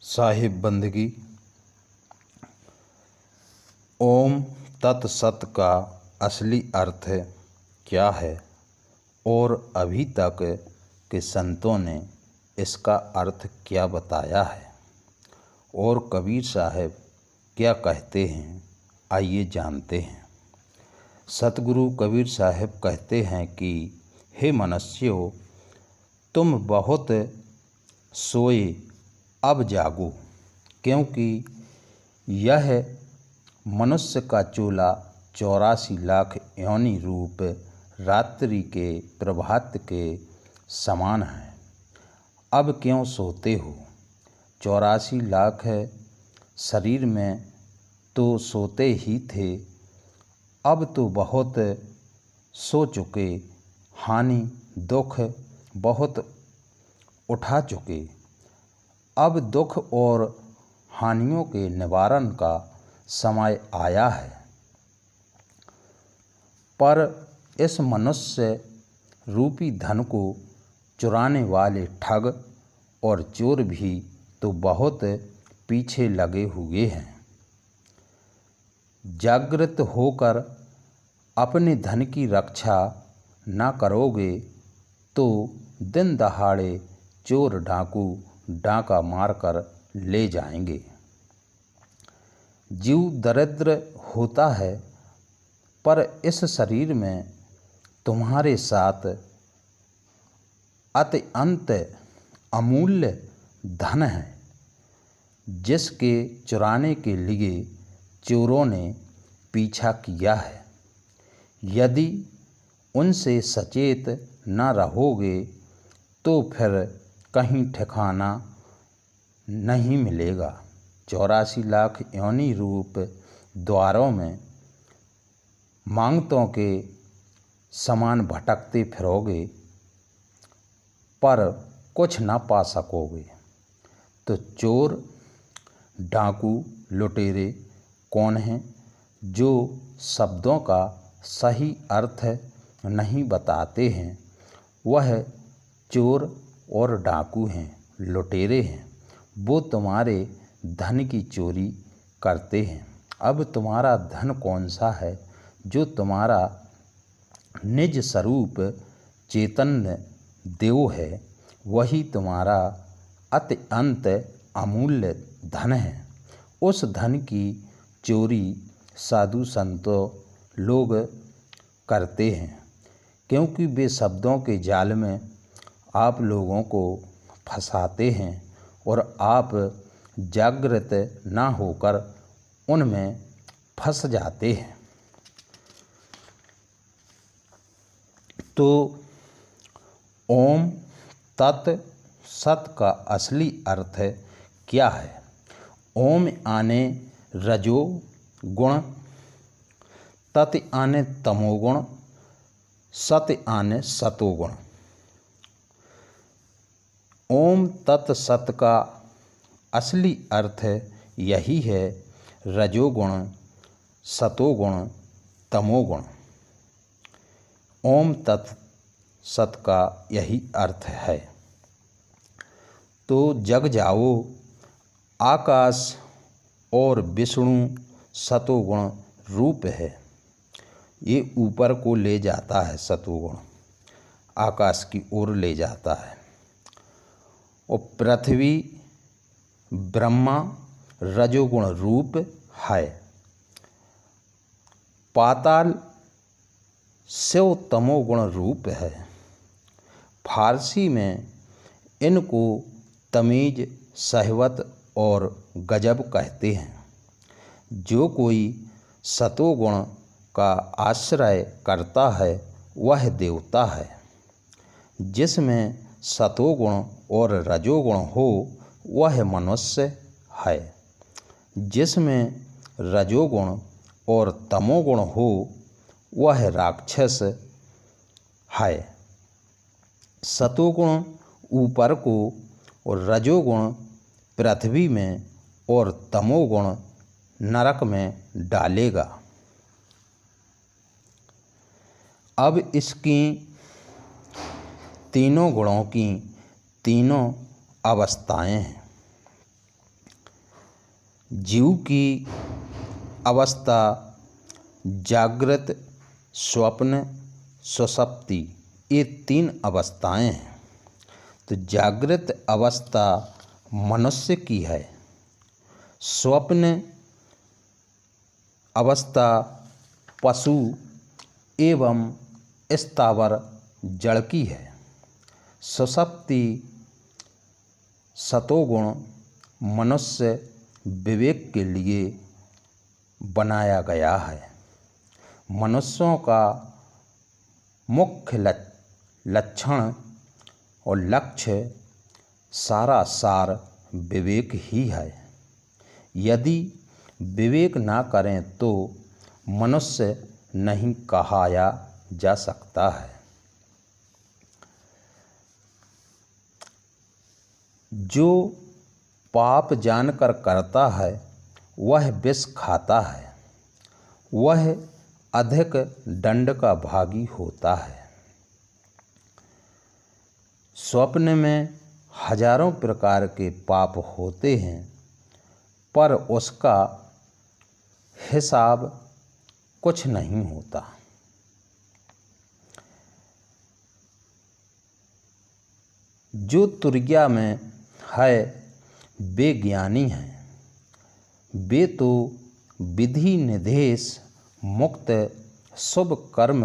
साहिब बंदगी। ओम तत्सत का असली अर्थ क्या है और अभी तक के संतों ने इसका अर्थ क्या बताया है और कबीर साहब क्या कहते हैं, आइए जानते हैं। सतगुरु कबीर साहब कहते हैं कि हे मनुष्यों, तुम बहुत सोए, अब जागो, क्योंकि यह मनुष्य का चोला 84 लाख योनि रूप रात्रि के प्रभात के समान है। अब क्यों सोते हो? 84 लाख शरीर में तो सोते ही थे, अब तो बहुत सो चुके, हानि दुख बहुत उठा चुके। अब दुख और हानियों के निवारण का समय आया है। पर इस मनुष्य रूपी धन को चुराने वाले ठग और चोर भी तो बहुत पीछे लगे हुए हैं। जागृत होकर अपने धन की रक्षा न करोगे तो दिन दहाड़े चोर डाकू डाका मारकर ले जाएंगे। जीव दरिद्र होता है, पर इस शरीर में तुम्हारे साथ अत्यंत अमूल्य धन है, जिसके चुराने के लिए चोरों ने पीछा किया है। यदि उनसे सचेत न रहोगे तो फिर कहीं ठिकाना नहीं मिलेगा। 84 लाख योनि रूप द्वारों में मांगतों के समान भटकते फिरोगे, पर कुछ न पा सकोगे। तो चोर डाकू लुटेरे कौन हैं जो शब्दों का सही अर्थ नहीं बताते हैं? वह चोर और डाकू हैं, लुटेरे हैं। वो तुम्हारे धन की चोरी करते हैं। अब तुम्हारा धन कौन सा है? जो तुम्हारा निज स्वरूप चैतन्य देव है, वही तुम्हारा अत्यंत अमूल्य धन है। उस धन की चोरी साधु संतों लोग करते हैं, क्योंकि वे शब्दों के जाल में आप लोगों को फंसाते हैं और आप जागृत ना होकर उनमें फंस जाते हैं। तो ओम तत् सत का असली अर्थ क्या है? ओम आने रजो गुण, तत् आने तमोगुण, सत आने सतोगुण। ओम तत् सत का असली अर्थ यही है, रजोगुण, सतोगुण, तमोगुण। ओम तत् सत का यही अर्थ है। तो जग जाओ, आकाश और विष्णु सतोगुण रूप है। ये ऊपर को ले जाता है, सतोगुण आकाश की ओर ले जाता है। और पृथ्वी ब्रह्मा रजोगुण रूप है। पाताल शिव तमोगुण रूप है। फारसी में इनको तमीज, सहवत और गजब कहते हैं। जो कोई सतोगुण का आश्रय करता है वह देवता है। जिसमें सतोगुण और रजोगुण हो वह मनुष्य है। जिसमें रजोगुण और तमोगुण हो वह राक्षस है। सतोगुण ऊपर को और रजोगुण पृथ्वी में और तमोगुण नरक में डालेगा। अब इसकी तीनों गुणों की तीनों अवस्थाएं हैं। जीव की अवस्था जागृत, स्वप्न, सुषुप्ति, ये 3 अवस्थाएं हैं। तो जागृत अवस्था मनुष्य की है, स्वप्न अवस्था पशु एवं स्थावर जड़ की है, सुषुप्ति सतोगुण मनुष्य विवेक के लिए बनाया गया है। मनुष्यों का मुख्य लक्षण और लक्ष्य सारा सार विवेक ही है। यदि विवेक ना करें तो मनुष्य नहीं कहाया जा सकता है। जो पाप जानकर करता है वह विष खाता है, वह अधिक दंड का भागी होता है। स्वप्न में हजारों प्रकार के पाप होते हैं, पर उसका हिसाब कुछ नहीं होता। जो तुर्या में है वे ज्ञानी हैं, वे तो विधि निदेश मुक्त शुभ कर्म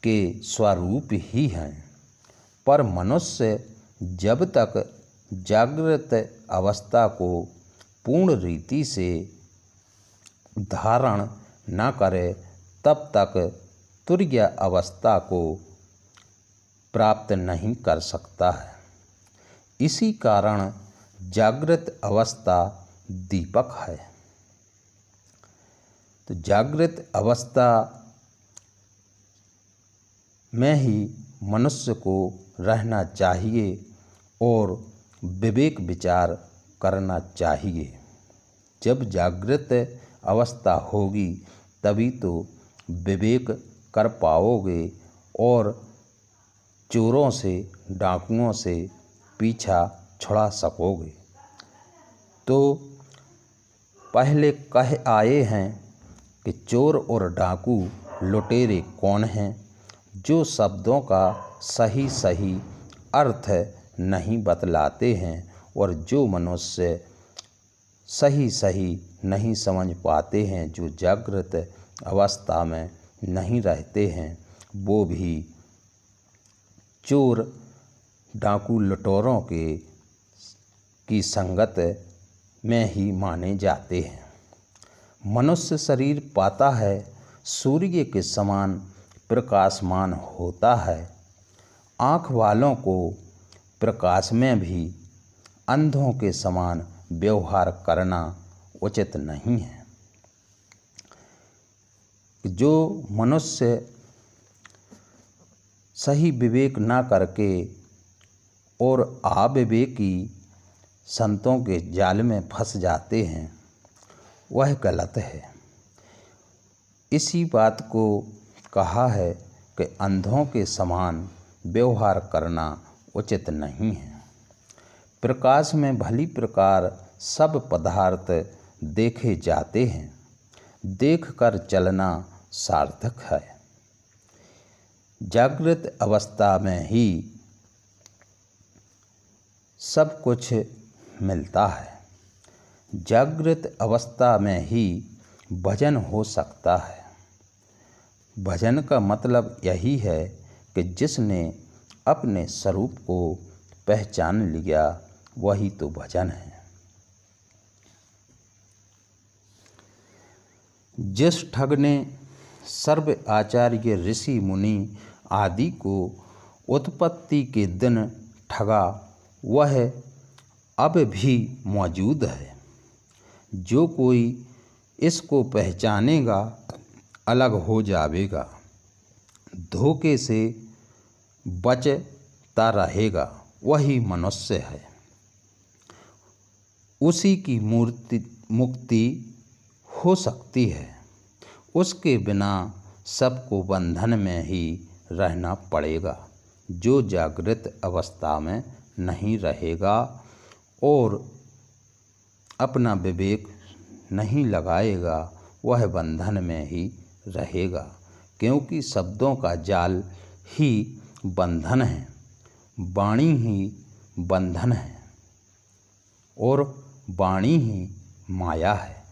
के स्वरूप ही हैं। पर मनुष्य जब तक जागृत अवस्था को पूर्ण रीति से धारण न करे तब तक तुर्य अवस्था को प्राप्त नहीं कर सकता है। इसी कारण जागृत अवस्था दीपक है। तो जागृत अवस्था में ही मनुष्य को रहना चाहिए और विवेक विचार करना चाहिए। जब जागृत अवस्था होगी तभी तो विवेक कर पाओगे और चोरों से, डाकुओं से पीछा छुड़ा सकोगे। तो पहले कह आए हैं कि चोर और डाकू लुटेरे कौन हैं? जो शब्दों का सही सही अर्थ नहीं बतलाते हैं और जो मनुष्य सही सही नहीं समझ पाते हैं, जो जागृत अवस्था में नहीं रहते हैं, वो भी चोर डाकू लुटेरों की संगत में ही माने जाते हैं। मनुष्य शरीर पाता है, सूर्य के समान प्रकाशमान होता है। आँख वालों को प्रकाश में भी अंधों के समान व्यवहार करना उचित नहीं है। जो मनुष्य सही विवेक ना करके और अविवेकी संतों के जाल में फंस जाते हैं, वह गलत है। इसी बात को कहा है कि अंधों के समान व्यवहार करना उचित नहीं है। प्रकाश में भली प्रकार सब पदार्थ देखे जाते हैं, देखकर चलना सार्थक है। जागृत अवस्था में ही सब कुछ मिलता है। जागृत अवस्था में ही भजन हो सकता है। भजन का मतलब यही है कि जिसने अपने स्वरूप को पहचान लिया वही तो भजन है। जिस ठग ने सर्व आचार्य ऋषि मुनि आदि को उत्पत्ति के दिन ठगा, वह अब भी मौजूद है। जो कोई इसको पहचानेगा अलग हो जाएगा, धोखे से बचता रहेगा, वही मनुष्य है। उसी की मुक्ति हो सकती है। उसके बिना सबको बंधन में ही रहना पड़ेगा। जो जागृत अवस्था में नहीं रहेगा और अपना विवेक नहीं लगाएगा वह बंधन में ही रहेगा, क्योंकि शब्दों का जाल ही बंधन है, वाणी ही बंधन है और वाणी ही माया है।